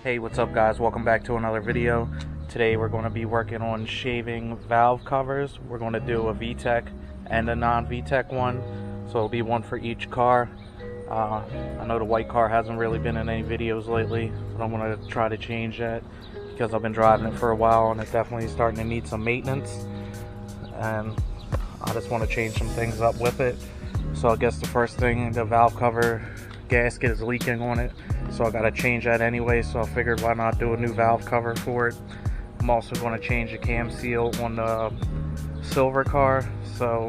Hey, what's up guys? Welcome back to another video. Today we're going to be working on shaving valve covers. We're going to do a Vtec and a non-Vtec one, so it'll be one for each car. I know the white car hasn't really been in any videos lately, but I'm going to try to change that because I've been driving it for a while and it's definitely starting to need some maintenance, and I just want to change some things up with it. So I guess the first thing, the valve cover gasket is leaking on it, so I gotta change that anyway, so I figured why not do a new valve cover for it. I'm also going to change the cam seal on the silver car, so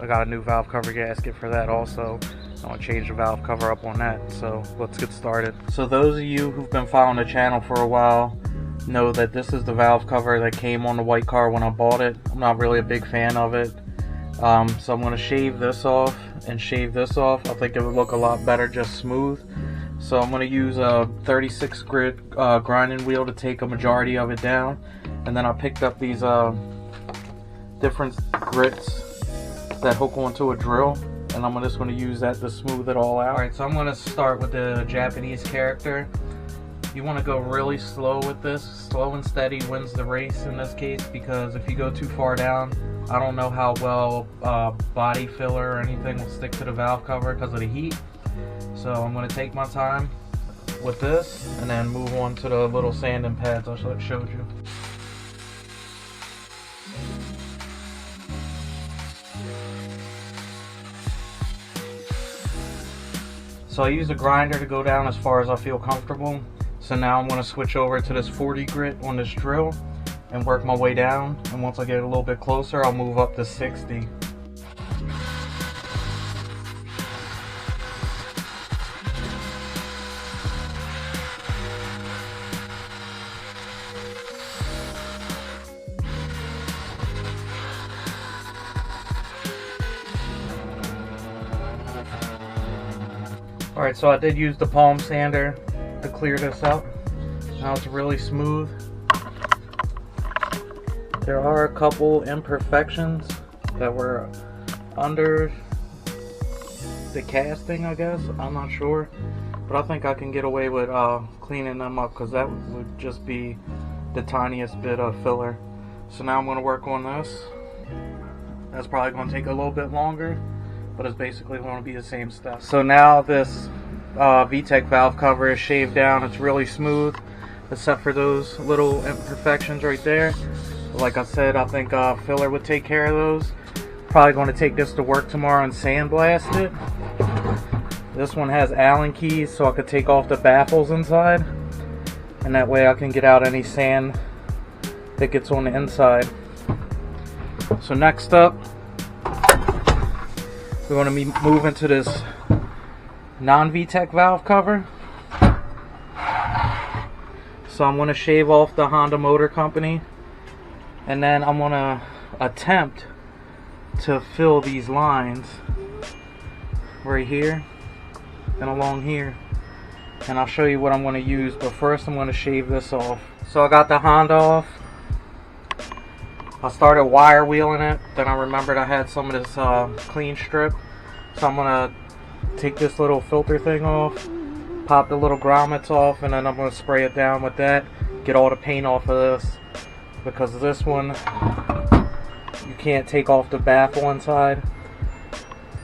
I got a new valve cover gasket for that also. I want to change the valve cover up on that, so let's get started. So those of you who've been following the channel for a while know that this is the valve cover that came on the white car when I bought it. I'm not really a big fan of it, so I'm going to shave this off and shave this off. I think it would look a lot better just smooth. So I'm going to use a 36 grit grinding wheel to take a majority of it down, and then I picked up these different grits that hook onto a drill, and I'm just going to use that to smooth it all out. Alright, so I'm going to start with the Japanese character. You want to go really slow with this. Slow and steady wins the race in this case, because if you go too far down, I don't know how well body filler or anything will stick to the valve cover because of the heat. So I'm going to take my time with this and then move on to the little sanding pads I showed you. So I use a grinder to go down as far as I feel comfortable. So now I'm going to switch over to this 40 grit on this drill and work my way down, and once I get a little bit closer I'll move up to 60. Alright, so I did use the palm sander to clear this up. Now it's really smooth. There are a couple imperfections that were under the casting, I guess. I'm not sure, but I think I can get away with cleaning them up, because that would just be the tiniest bit of filler. So now I'm going to work on this. That's probably going to take a little bit longer, but it's basically going to be the same stuff. So now this Vtec valve cover is shaved down. It's really smooth, except for those little imperfections right there. Like I said, I think filler would take care of those. Probably going to take this to work tomorrow and sandblast it. This one has Allen keys, so I could take off the baffles inside, and that way I can get out any sand that gets on the inside. So next up, we're going to be moving to this non-Vtec valve cover. So I'm going to shave off the Honda Motor Company, and then I'm going to attempt to fill these lines right here and along here, and I'll show you what I'm going to use, but first I'm going to shave this off. So I got the Honda off. I started wire wheeling it, then I remembered I had some of this clean strip, so I'm going to take this little filter thing off, pop the little grommets off, and then I'm going to spray it down with that, get all the paint off of this, because this one you can't take off the baffle inside,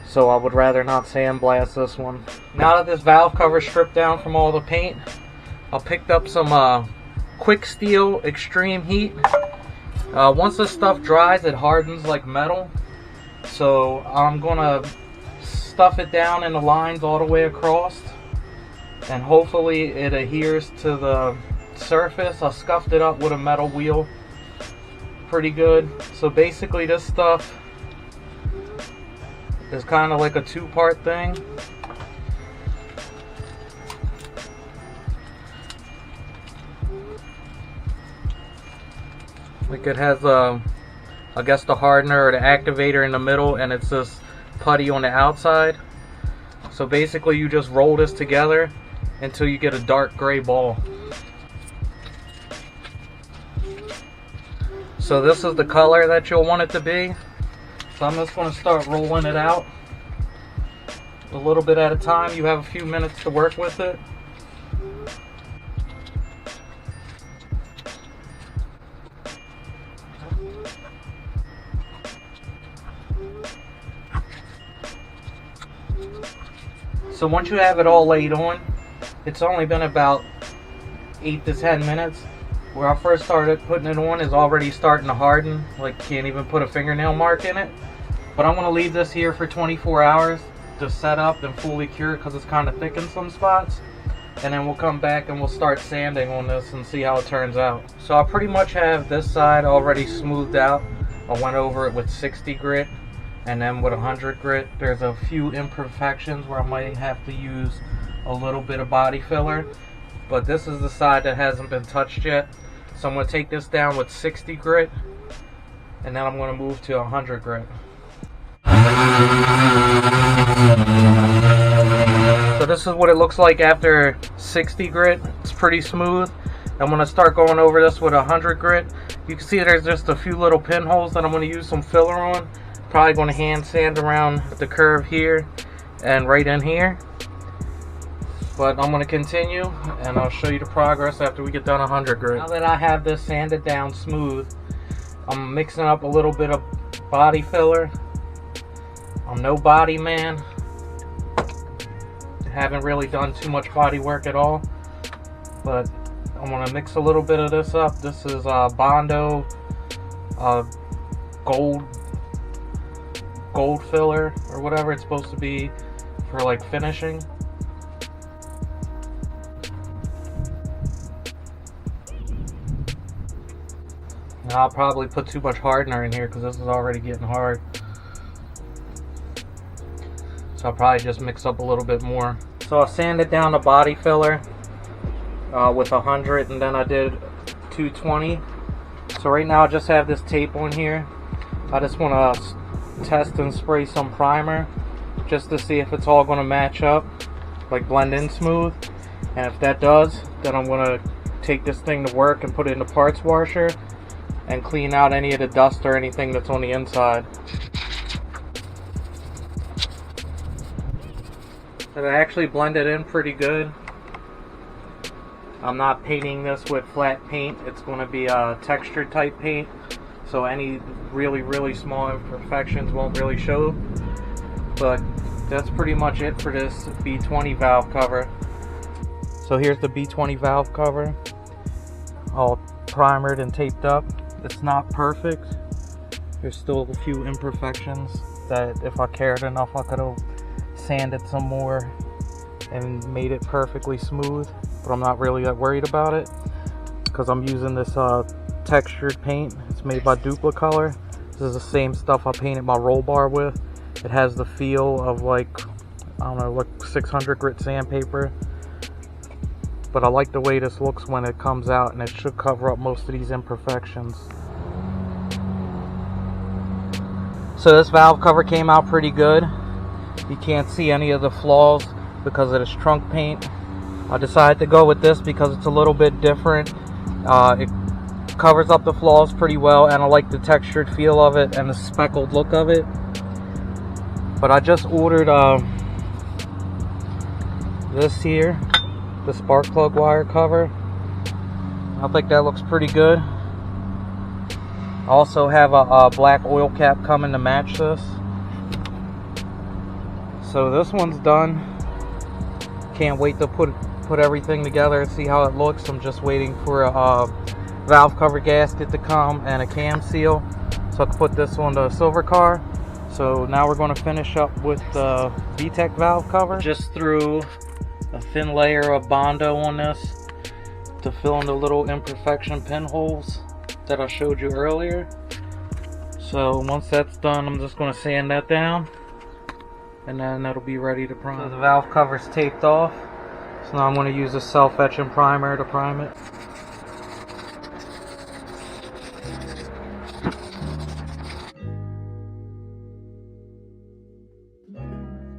so I would rather not sandblast this one. Now that this valve cover is stripped down from all the paint, I picked up some quick steel extreme heat. Once this stuff dries, it hardens like metal, so I'm gonna stuff it down in the lines all the way across, and hopefully it adheres to the surface. I scuffed it up with a metal wheel pretty good. So basically this stuff is kind of like a two-part thing. Like it has I guess the hardener or the activator in the middle, and it's this putty on the outside. So basically you just roll this together until you get a dark gray ball. So this is the color that you'll want it to be. So I'm just going to start rolling it out a little bit at a time. You have a few minutes to work with it. So once you have it all laid on, it's only been about 8 to 10 minutes. Where I first started putting it on is already starting to harden, like can't even put a fingernail mark in it. But I'm going to leave this here for 24 hours to set up and fully cure because it's kind of thick in some spots. And then we'll come back and we'll start sanding on this and see how it turns out. So I pretty much have this side already smoothed out. I went over it with 60 grit and then with 100 grit. There's a few imperfections where I might have to use a little bit of body filler. But this is the side that hasn't been touched yet. So I'm going to take this down with 60 grit and then I'm going to move to 100 grit. So this is what it looks like after 60 grit. It's pretty smooth. I'm going to start going over this with 100 grit. You can see there's just a few little pinholes that I'm going to use some filler on. Probably going to hand sand around the curve here and right in here. But I'm going to continue and I'll show you the progress after we get done 100 grit. Now that I have this sanded down smooth, I'm mixing up a little bit of body filler. I'm no body man. Haven't really done too much body work at all. But I'm going to mix a little bit of this up. This is Bondo gold filler or whatever it's supposed to be for like finishing. Now I'll probably put too much hardener in here because this is already getting hard. So I'll probably just mix up a little bit more. So I sanded down the body filler with 100 and then I did 220. So right now I just have this tape on here. I just want to test and spray some primer just to see if it's all going to match up, like blend in smooth. And if that does, then I'm going to take this thing to work and put it in the parts washer and clean out any of the dust or anything that's on the inside. So it actually blended in pretty good. I'm not painting this with flat paint. It's going to be a textured type paint, so any really small imperfections won't really show. But that's pretty much it for this B20 valve cover. So here's the B20 valve cover, all primered and taped up. It's not perfect. There's still a few imperfections that if I cared enough I could have sanded some more and made it perfectly smooth, but I'm not really that worried about it because I'm using this textured paint. It's made by Duplicolor. This is the same stuff I painted my roll bar with. It has the feel of like, I don't know, like 600 grit sandpaper, but I like the way this looks when it comes out, and it should cover up most of these imperfections. So this valve cover came out pretty good. You can't see any of the flaws because of this trunk paint. I decided to go with this because it's a little bit different. It covers up the flaws pretty well, and I like the textured feel of it and the speckled look of it. But I just ordered this here, the spark plug wire cover. I think that looks pretty good. I also have a black oil cap coming to match this. So this one's done. Can't wait to put everything together and see how it looks. I'm just waiting for a valve cover gasket to come and a cam seal so I can put this on the silver car. So now we're going to finish up with the Vtec valve cover. Just threw a thin layer of Bondo on this to fill in the little imperfection pinholes that I showed you earlier. So once that's done, I'm just going to sand that down and then that'll be ready to prime. So the valve cover's taped off. So now I'm going to use a self-etching primer to prime it.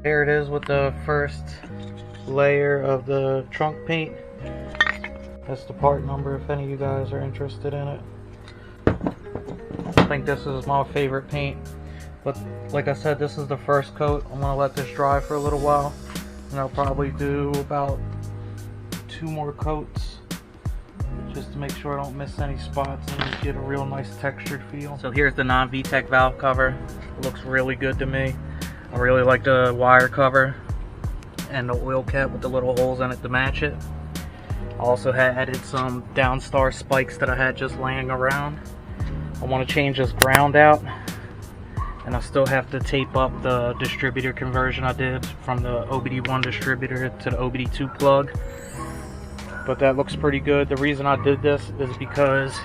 Here it is with the first layer of the trunk paint. That's the part number if any of you guys are interested in it. I think this is my favorite paint, but like I said, this is the first coat. I'm going to let this dry for a little while, and I'll probably do about 2 more coats just to make sure I don't miss any spots and get a real nice textured feel. So here's the non-Vtec valve cover. It looks really good to me. I really like the wire cover. and the oil cap with the little holes in it to match it. I also had added some downstar spikes that I had just laying around. I want to change this ground out, and I still have to tape up the distributor conversion I did from the OBD1 distributor to the OBD2 plug. But that looks pretty good. The reason I did this is because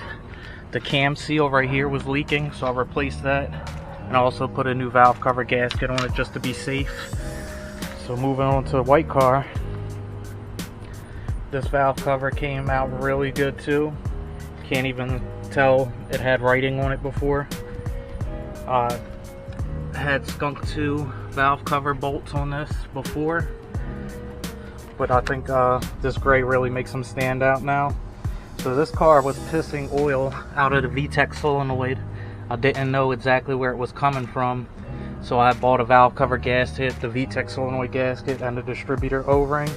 the cam seal right here was leaking, so I replaced that, and I also put a new valve cover gasket on it just to be safe. So moving on to the white car, this valve cover came out really good too. Can't even tell it had writing on it before. Had skunk 2 valve cover bolts on this before, but I think this gray really makes them stand out now. So this car was pissing oil out of the Vtec solenoid. I didn't know exactly where it was coming from, so I bought a valve cover gasket, the Vtec solenoid gasket, and the distributor O-ring.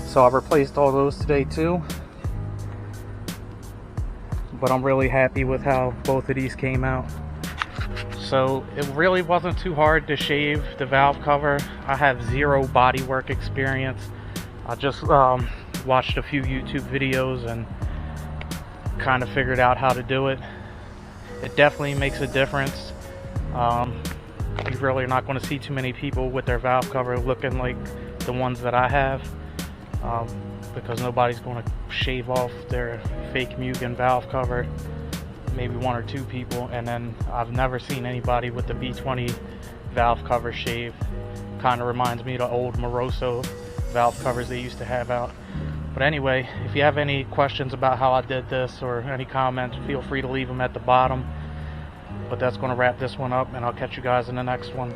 So I replaced all those today too. But I'm really happy with how both of these came out. So it really wasn't too hard to shave the valve cover. I have zero bodywork experience. I just watched a few YouTube videos and kind of figured out how to do it. It definitely makes a difference. You really are not going to see too many people with their valve cover looking like the ones that I have, because nobody's going to shave off their fake Mugen valve cover. Maybe 1 or 2 people, and then I've never seen anybody with the B20 valve cover shave. Kind of reminds me of the old Moroso valve covers they used to have out. But anyway, if you have any questions about how I did this or any comments, feel free to leave them at the bottom. But that's going to wrap this one up, and I'll catch you guys in the next one.